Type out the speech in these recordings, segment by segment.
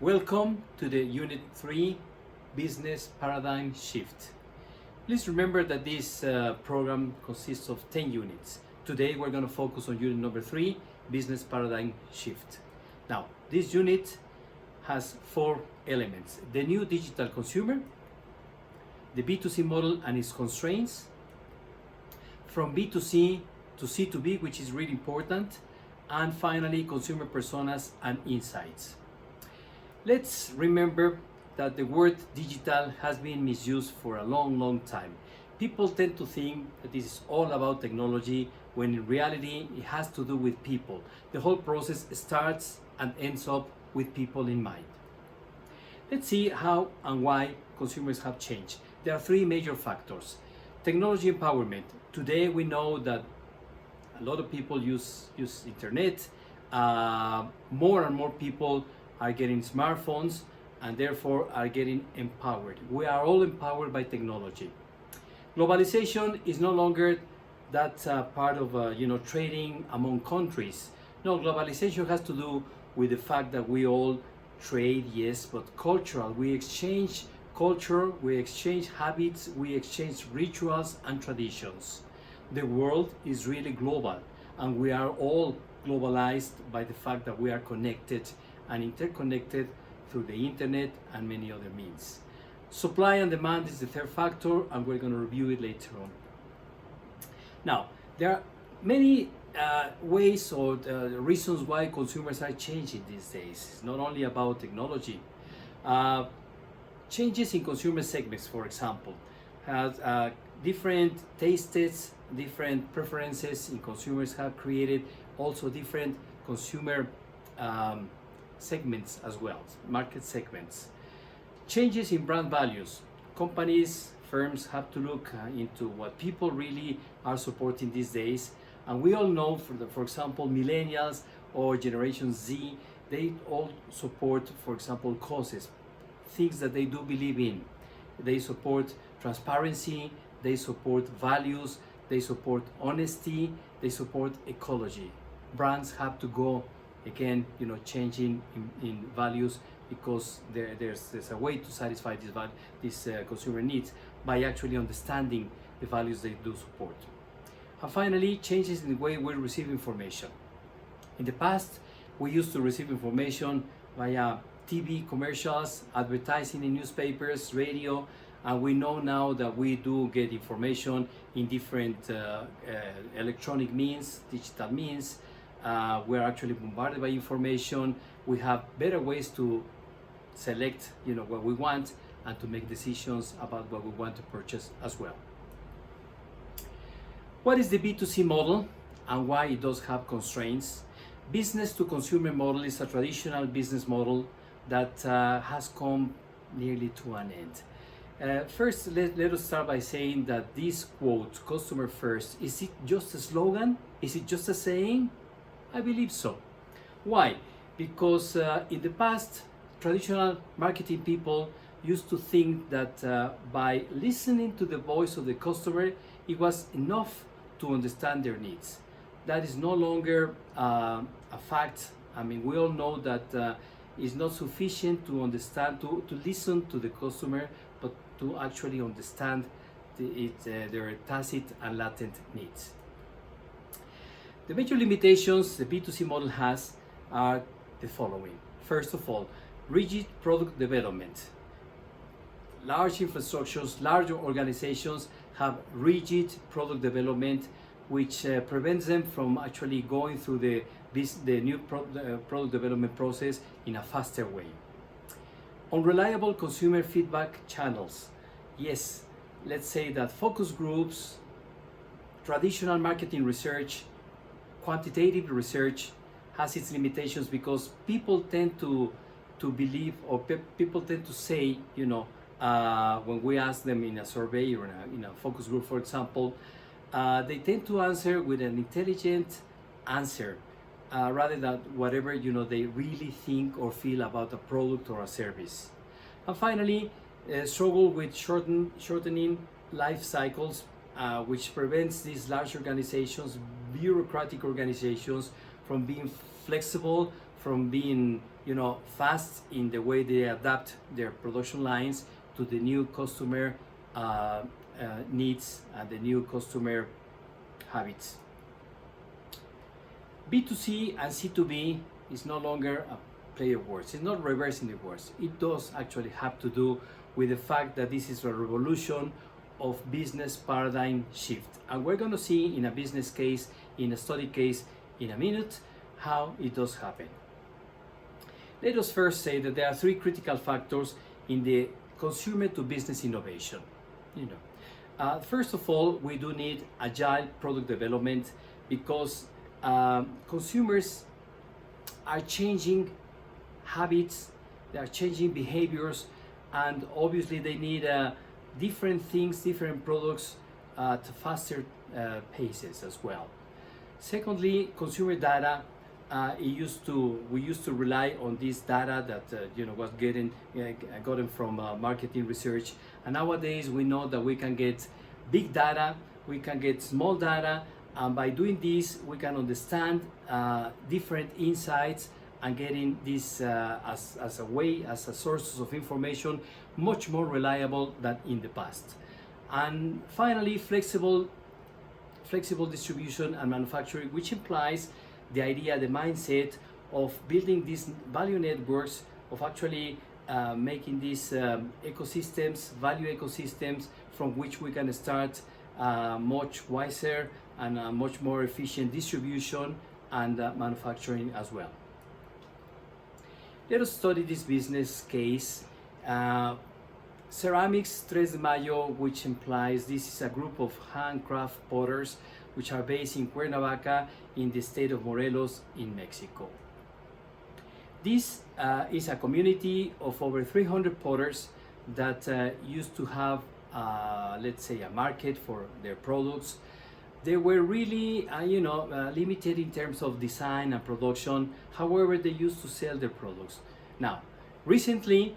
Welcome to the Unit 3 Business Paradigm Shift. Please remember that this program consists of 10 units. Today we're going to focus on unit number 3, Business Paradigm Shift. Now, this unit has 4 elements: the new digital consumer, the B2C model and its constraints, from B2C to C2B, which is really important, and finally consumer personas and insights. Let's remember that the word digital has been misused for a long time. People tend to think that this is all about technology, when in reality it has to do with people. The whole process starts and ends up with people in mind. Let's see how and why consumers have changed. There are 3 major factors. Technology empowerment. Today we know that a lot of people use internet. More and more people are getting smartphones and therefore are getting empowered. We are all empowered by technology. Globalization is no longer that part of trading among countries. No, globalization has to do with the fact that we all trade, yes, but cultural. We exchange culture, we exchange habits, we exchange rituals and traditions. The world is really global, and we are all globalized by the fact that we are connected and interconnected through the internet and many other means. Supply and demand is the 3rd factor, and we're going to review it later on. Now, there are many ways or reasons why consumers are changing these days. It's not only about technology. Changes in consumer segments, for example, has different tastes, different preferences in consumers have created also different consumer segments as well, market segments. Changes in brand values. Companies, firms have to look into what people really are supporting these days. And we all know, for example, millennials or Generation Z, they all support, for example, causes, things that they do believe in. They support transparency, they support values, they support honesty, they support ecology. Brands have to go again, changing in values, because there's a way to satisfy these consumer needs by actually understanding the values they do support. And finally, changes in the way we receive information. In the past, we used to receive information via TV commercials, advertising in newspapers, radio, and we know now that we do get information in different electronic means, digital means. We're actually bombarded by information. We have better ways to select what we want and to make decisions about what we want to purchase as well. What is the B2C model and why it does have constraints? Business to consumer model is a traditional business model that has come nearly to an end. First, let us start by saying that this quote, customer first, is it just a slogan? Is it just a saying? I believe so. Why? Because in the past, traditional marketing people used to think that by listening to the voice of the customer, it was enough to understand their needs. That is no longer a fact. I mean, we all know that it's not sufficient to understand, to listen to the customer, but to actually understand their tacit and latent needs. The major limitations the B2C model has are the following. First of all, rigid product development. Large infrastructures, larger organizations have rigid product development, which prevents them from actually going through the new product development process in a faster way. Unreliable consumer feedback channels. Yes, let's say that focus groups, traditional marketing research, quantitative research has its limitations, because people tend to believe, or people tend to say, when we ask them in a survey or in a focus group, for example, they tend to answer with an intelligent answer rather than whatever they really think or feel about a product or a service. And finally, struggle with shortening life cycles, which prevents these large organizations, bureaucratic organizations, from being flexible, from being, fast in the way they adapt their production lines to the new customer needs and the new customer habits. B2C and C2B is no longer a play of words. It's not reversing the words. It does actually have to do with the fact that this is a revolution of business paradigm shift. And we're going to see in a business case, in a study case, in a minute, how it does happen. Let us first say that there are three critical factors in the consumer to business innovation. First of all, we do need agile product development because consumers are changing habits, they are changing behaviors, and obviously they need different things, different products at faster paces as well. Secondly, consumer data. We used to rely on this data that was gotten from marketing research, and nowadays we know that we can get big data, we can get small data, and by doing this we can understand different insights and getting this as a source of information much more reliable than in the past. And finally, flexible distribution and manufacturing, which implies the idea, the mindset of building these value networks, of actually making these ecosystems, value ecosystems, from which we can start much wiser and much more efficient distribution and manufacturing as well. Let us study this business case. Ceramics Tres de Mayo, which implies this is a group of handcraft potters which are based in Cuernavaca in the state of Morelos in Mexico. This is a community of over 300 potters that used to have, let's say, a market for their products. They were really, limited in terms of design and production. However, they used to sell their products. Now, recently,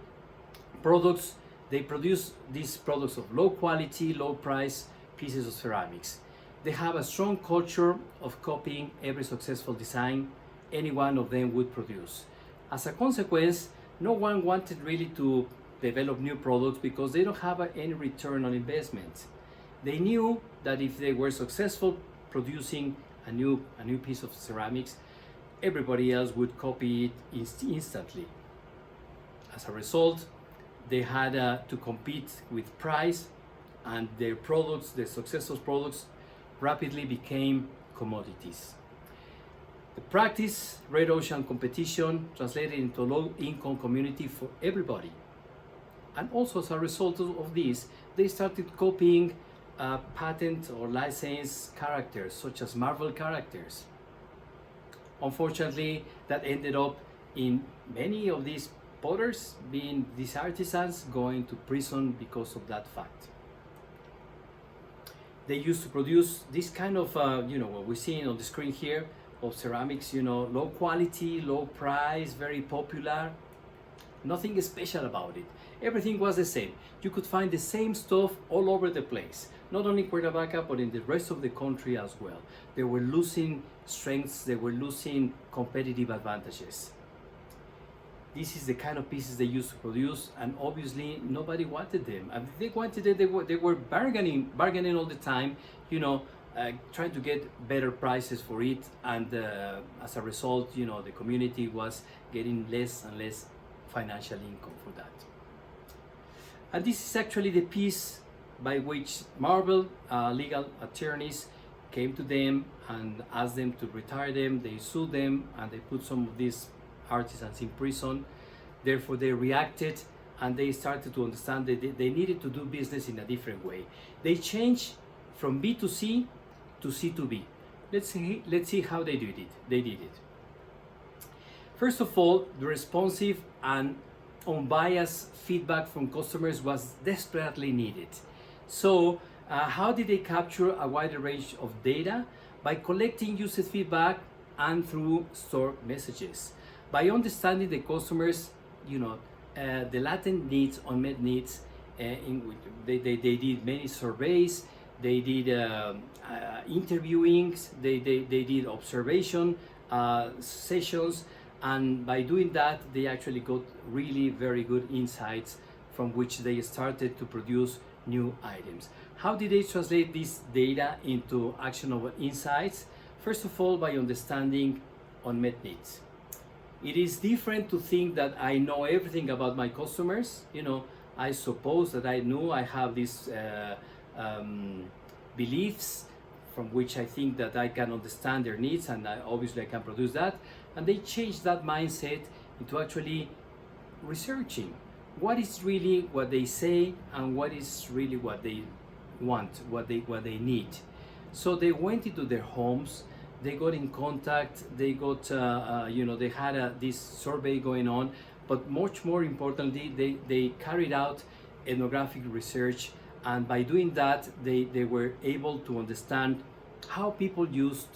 they produce these products of low quality, low price pieces of ceramics. They have a strong culture of copying every successful design any one of them would produce. As a consequence, no one wanted really to develop new products because they don't have any return on investment. They knew that if they were successful producing a new piece of ceramics, everybody else would copy it instantly. As a result, they had to compete with price, and their products, the successful products, rapidly became commodities. The practice, red ocean competition, translated into a low-income community for everybody. And also as a result of this, they started copying patent or licensed characters, such as Marvel characters. Unfortunately, that ended up in many of these potters, being these artisans, going to prison because of that fact. They used to produce this kind of, what we're seeing on the screen here, of ceramics, low quality, low price, very popular. Nothing special about it. Everything was the same. You could find the same stuff all over the place, not only in Cuernavaca, but in the rest of the country as well. They were losing strengths, they were losing competitive advantages. This is the kind of pieces they used to produce, and obviously nobody wanted them. And if they wanted it, they were bargaining all the time, trying to get better prices for it. And as a result, the community was getting less and less financial income for that. And this is actually the piece by which Marvel legal attorneys came to them and asked them to retire them. They sued them and they put some of these artisans in prison. Therefore, they reacted and they started to understand that they needed to do business in a different way. They changed from B2C to C2B. Let's see how they did it. First of all, the responsive and unbiased feedback from customers was desperately needed. So, how did they capture a wider range of data? By collecting user feedback and through store messages. By understanding the customers, the latent needs, unmet needs, they did many surveys, they did interviewings, they did observation sessions, And by doing that, they actually got really very good insights from which they started to produce new items. How did they translate this data into actionable insights? First of all, by understanding unmet needs. It is different to think that I know everything about my customers. I suppose that I knew I have these beliefs from which I think that I can understand their needs, and obviously I can produce that. And they changed that mindset into actually researching what is really what they say and what is really what they want, what they need. So they went into their homes, they got in contact, they got they had this survey going on, but much more importantly, they carried out ethnographic research, and by doing that, they were able to understand how people used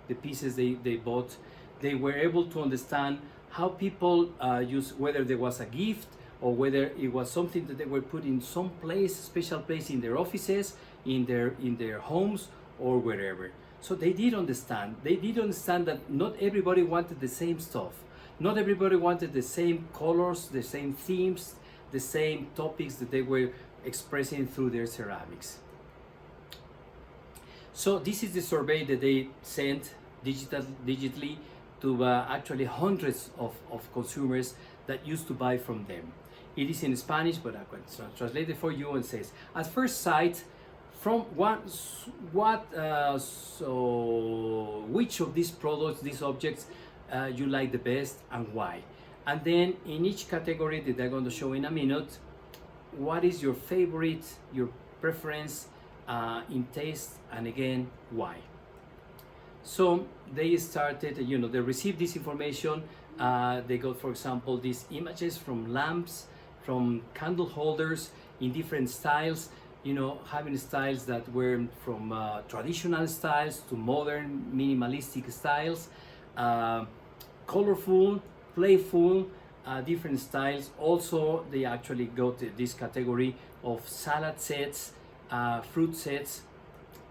the pieces they bought. They were able to understand how people use, whether there was a gift or whether it was something that they were put in some place, special place in their offices, in their homes, or wherever. So they did understand. They did understand that not everybody wanted the same stuff. Not everybody wanted the same colors, the same themes, the same topics that they were expressing through their ceramics. So this is the survey that they sent digitally to actually hundreds of consumers that used to buy from them. It is in Spanish, but I can translate it for you, and says, at first sight, from which of these products, these objects, you like the best and why? And then in each category that I'm going to show in a minute, what is your favorite, your preference in taste, and again, why? So they started, they received this information. They got, for example, these images from lamps, from candle holders in different styles, having styles that were from traditional styles to modern minimalistic styles, colorful, playful, different styles. Also, they actually got this category of salad sets, fruit sets,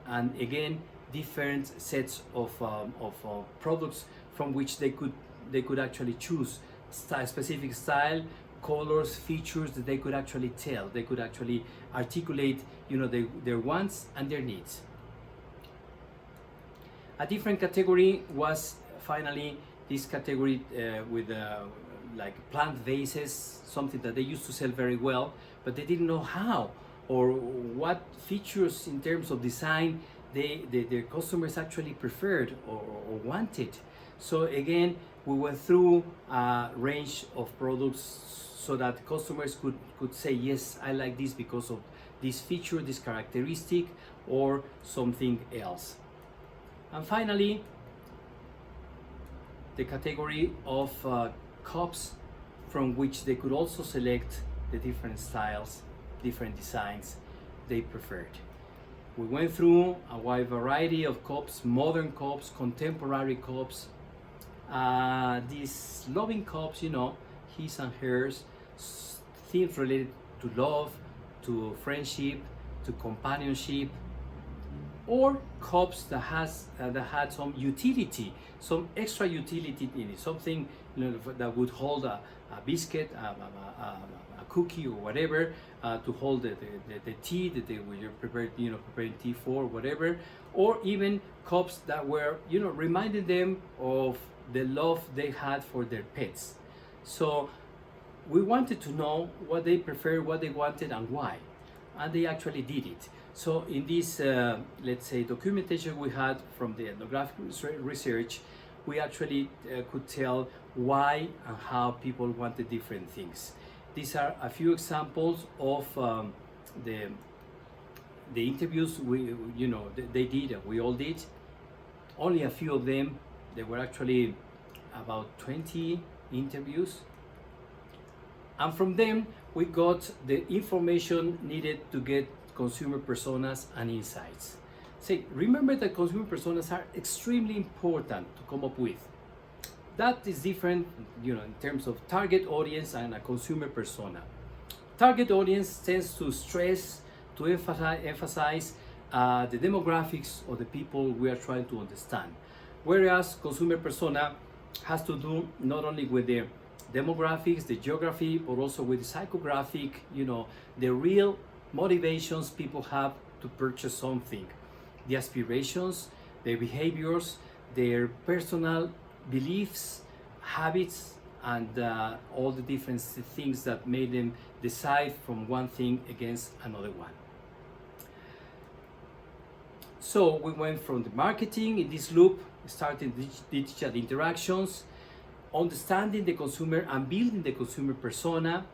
and again, different sets of products from which they could actually choose specific style, colors, features that they could actually tell. They could actually articulate, their wants and their needs. A different category was finally this category with like plant vases, something that they used to sell very well, but they didn't know how or what features in terms of design their customers actually preferred or wanted. So again, we went through a range of products so that customers could say, yes, I like this because of this feature, this characteristic, or something else. And finally, the category of cups, from which they could also select the different styles, different designs they preferred. We went through a wide variety of cups, modern cups, contemporary cups, these loving cups, his and hers, themes related to love, to friendship, to companionship, or cups that had some utility, some extra utility in it, something that would hold a biscuit, a cookie, or whatever, to hold the tea that they were preparing tea for, whatever, or even cups that were reminding them of the love they had for their pets. So we wanted to know what they preferred, what they wanted, and why, and they actually did it. So in this, let's say, documentation we had from the ethnographic research, we actually could tell why and how people wanted different things. These are a few examples of the interviews they did, and we all did. Only a few of them. There were actually about 20 interviews, and from them we got the information needed to get consumer personas and insights. Say, remember that consumer personas are extremely important to come up with. That is different, in terms of target audience and a consumer persona. Target audience tends to stress, to emphasize the demographics of the people we are trying to understand. Whereas consumer persona has to do not only with the demographics, the geography, but also with the psychographic, the real motivations people have to purchase something, the aspirations, their behaviors, their personal beliefs, habits, and all the different things that made them decide from one thing against another one. So we went from the marketing in this loop, starting digital interactions, understanding the consumer and building the consumer persona,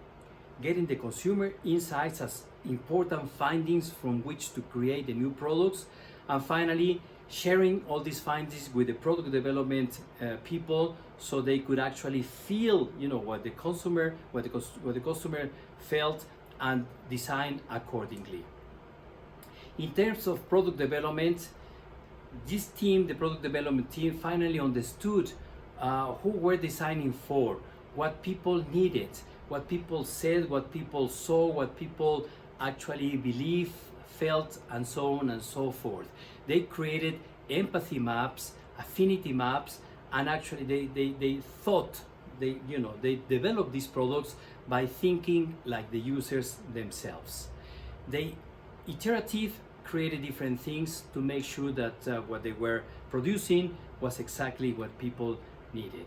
getting the consumer insights as important findings from which to create the new products, and finally sharing all these findings with the product development people so they could actually feel what the customer felt and design accordingly. In terms of product development, this team, the product development team, finally understood who we're designing for, what people needed, what people said, what people saw, what people actually believe, felt, and so on and so forth. They created empathy maps, affinity maps, and actually they thought, they developed these products by thinking like the users themselves. They iterative created different things to make sure that what they were producing was exactly what people needed.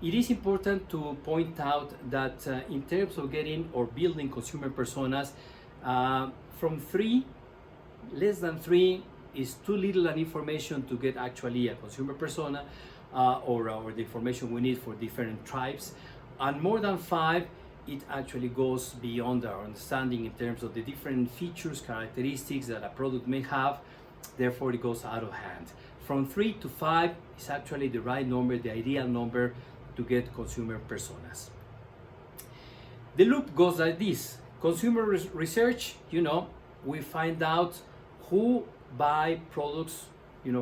It is important to point out that in terms of getting or building consumer personas, from 3, less than 3 is too little an information to get actually a consumer persona or the information we need for different tribes, and more than 5, it actually goes beyond our understanding in terms of the different features, characteristics that a product may have. Therefore, it goes out of hand. From 3 to 5 is actually the right number, the ideal number to get consumer personas. The loop goes like this. Consumer research, we find out who buy products,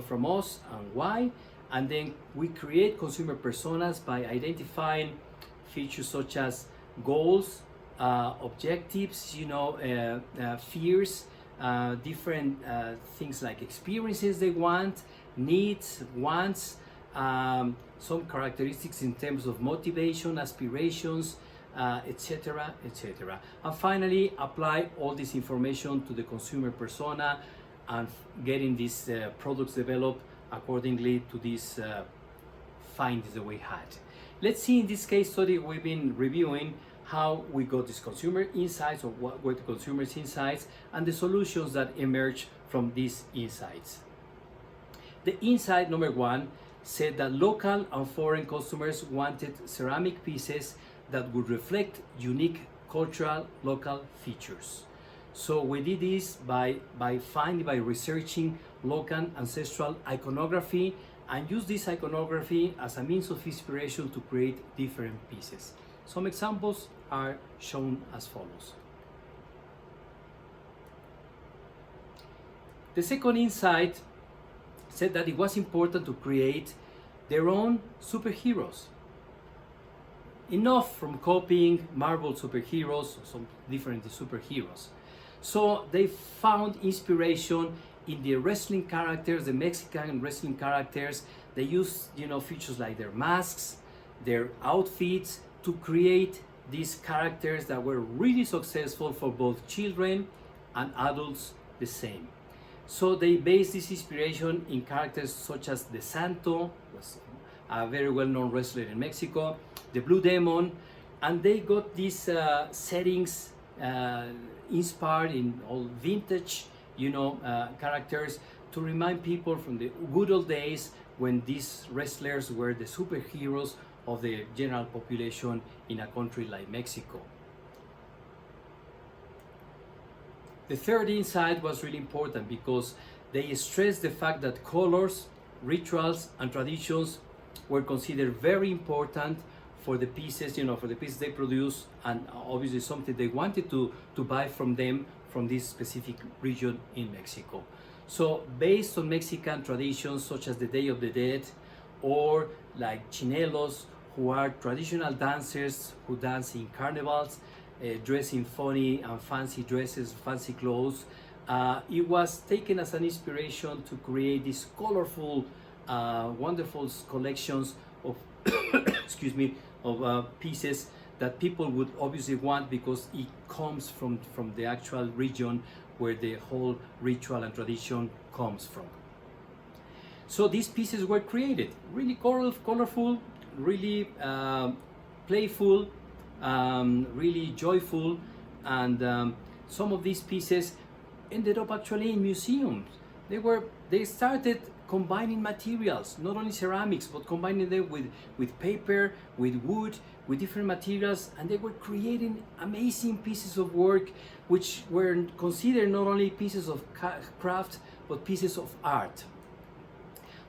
from us and why, and then we create consumer personas by identifying features such as goals, objectives, fears, different things like experiences they want, needs, wants, some characteristics in terms of motivation, aspirations, etc., etc. And finally, apply all this information to the consumer persona and getting these products developed accordingly to these findings that we had. Let's see, in this case study we've been reviewing how we got these consumer insights, or what were the consumer's insights, and the solutions that emerged from these insights. The insight number 1 said that local and foreign customers wanted ceramic pieces that would reflect unique cultural local features. So we did this by researching local ancestral iconography and use this iconography as a means of inspiration to create different pieces. Some examples are shown as follows. The second insight said that it was important to create their own superheroes. Enough from copying Marvel superheroes or some different superheroes. So they found inspiration in the wrestling characters, the Mexican wrestling characters. They used, features like their masks, their outfits to create these characters that were really successful for both children and adults the same. So they based this inspiration in characters such as the Santo, was a very well-known wrestler in Mexico, the Blue Demon, and they got these settings inspired in all vintage, characters to remind people from the good old days when these wrestlers were the superheroes of the general population in a country like Mexico. The third insight was really important because they stressed the fact that colors, rituals, and traditions were considered very important for the pieces, for the pieces they produce, and obviously something they wanted to buy from them from this specific region in Mexico. So based on Mexican traditions such as the Day of the Dead, or like chinelos, who are traditional dancers who dance in carnivals, dressed in funny and fancy dresses, fancy clothes, it was taken as an inspiration to create these colorful, wonderful collections of excuse me, of pieces that people would obviously want because it comes from the actual region where the whole ritual and tradition comes from. So these pieces were created, really colorful, really playful, really joyful, and some of these pieces ended up actually in museums. They started combining materials, not only ceramics, but combining them with paper, with wood, with different materials, and they were creating amazing pieces of work which were considered not only pieces of craft, but pieces of art.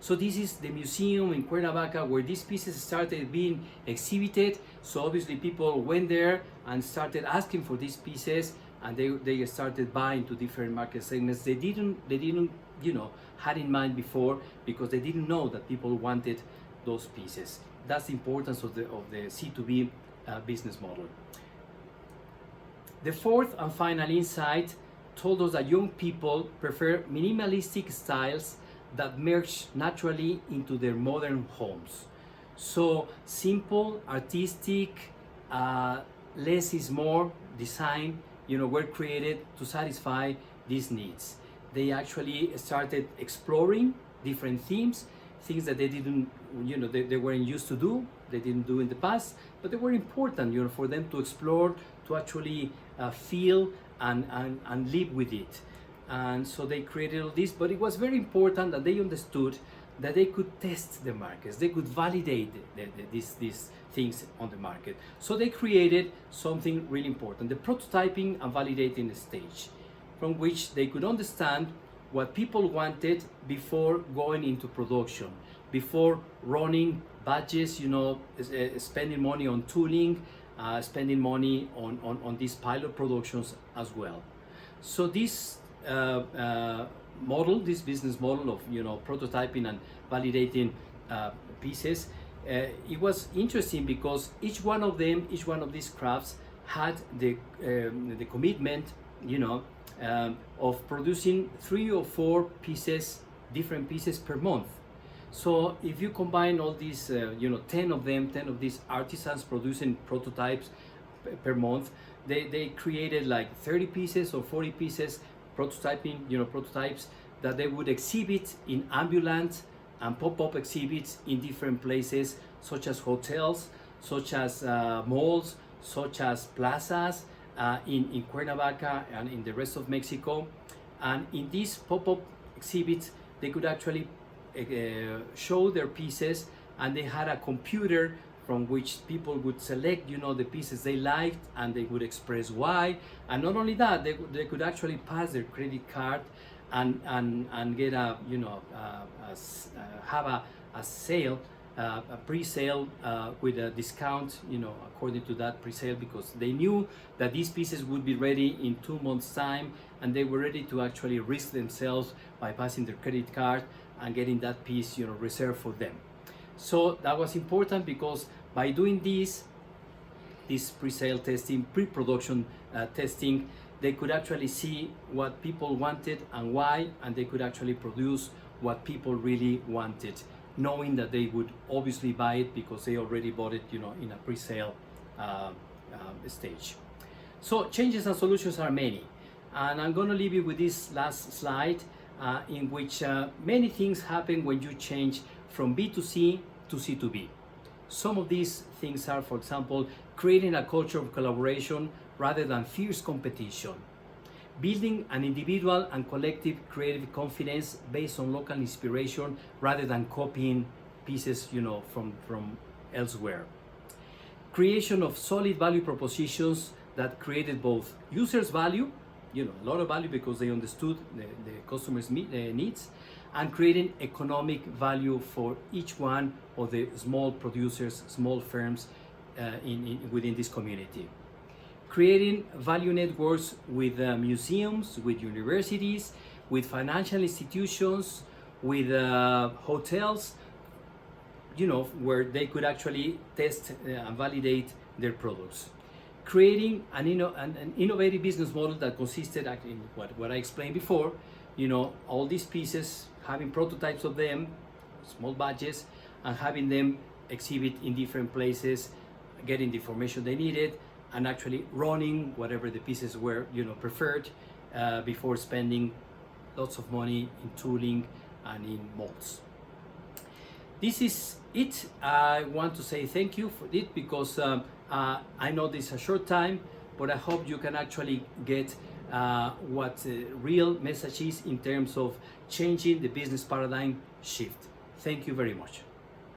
So this is the museum in Cuernavaca where these pieces started being exhibited. So obviously people went there and started asking for these pieces, and they started buying to different market segments. They didn't had in mind before, because they didn't know that people wanted those pieces. That's the importance of the C2B business model. The fourth and final insight told us that young people prefer minimalistic styles that merge naturally into their modern homes. So simple, artistic, less is more design, were created to satisfy these needs. They actually started exploring different themes, things that they didn't, they weren't used to do, they didn't do in the past, but they were important, for them to explore, to actually feel and live with it. And so they created all this, but it was very important that they understood that they could test the markets, they could validate these things on the market. So they created something really important, the prototyping and validating stage, from which they could understand what people wanted before going into production, before running budgets, spending money on tooling, spending money on these pilot productions as well. So this model, this business model of prototyping and validating pieces, it was interesting because each one of these crafts had the commitment, of producing 3 or 4 pieces, different pieces per month. So if you combine all these, 10 of these artisans producing prototypes per month, they created like 30 pieces or 40 pieces prototypes that they would exhibit in ambulant and pop-up exhibits in different places, such as hotels, such as malls, such as plazas in Cuernavaca and in the rest of Mexico. And in these pop-up exhibits, they could actually show their pieces, and they had a computer from which people would select, the pieces they liked, and they would express why. And not only that, they could actually pass their credit card and get have a sale, a pre-sale with a discount, according to that pre-sale, because they knew that these pieces would be ready in 2 months' time, and they were ready to actually risk themselves by passing their credit card and getting that piece, reserved for them. So that was important because by doing this pre-sale testing, pre-production testing, they could actually see what people wanted and why, and they could actually produce what people really wanted, knowing that they would obviously buy it because they already bought it, in a pre-sale stage. So changes and solutions are many, and I'm going to leave you with this last slide, in which many things happen when you change from B2C to C2B. Some of these things are, for example, creating a culture of collaboration rather than fierce competition, building an individual and collective creative confidence based on local inspiration rather than copying pieces, from elsewhere, creation of solid value propositions that created both users' value, a lot of value because they understood the customers' needs, and creating economic value for each one of the small producers, small firms within this community. Creating value networks with museums, with universities, with financial institutions, with hotels, where they could actually test and validate their products. Creating an innovative business model that consisted in what I explained before, all these pieces, having prototypes of them, small batches, and having them exhibit in different places, getting the information they needed, and actually running whatever the pieces were, preferred, before spending lots of money in tooling and in molds. This is it. I want to say thank you for it, because I know this is a short time, but I hope you can actually get what the real message is in terms of changing the business paradigm shift. Thank you very much.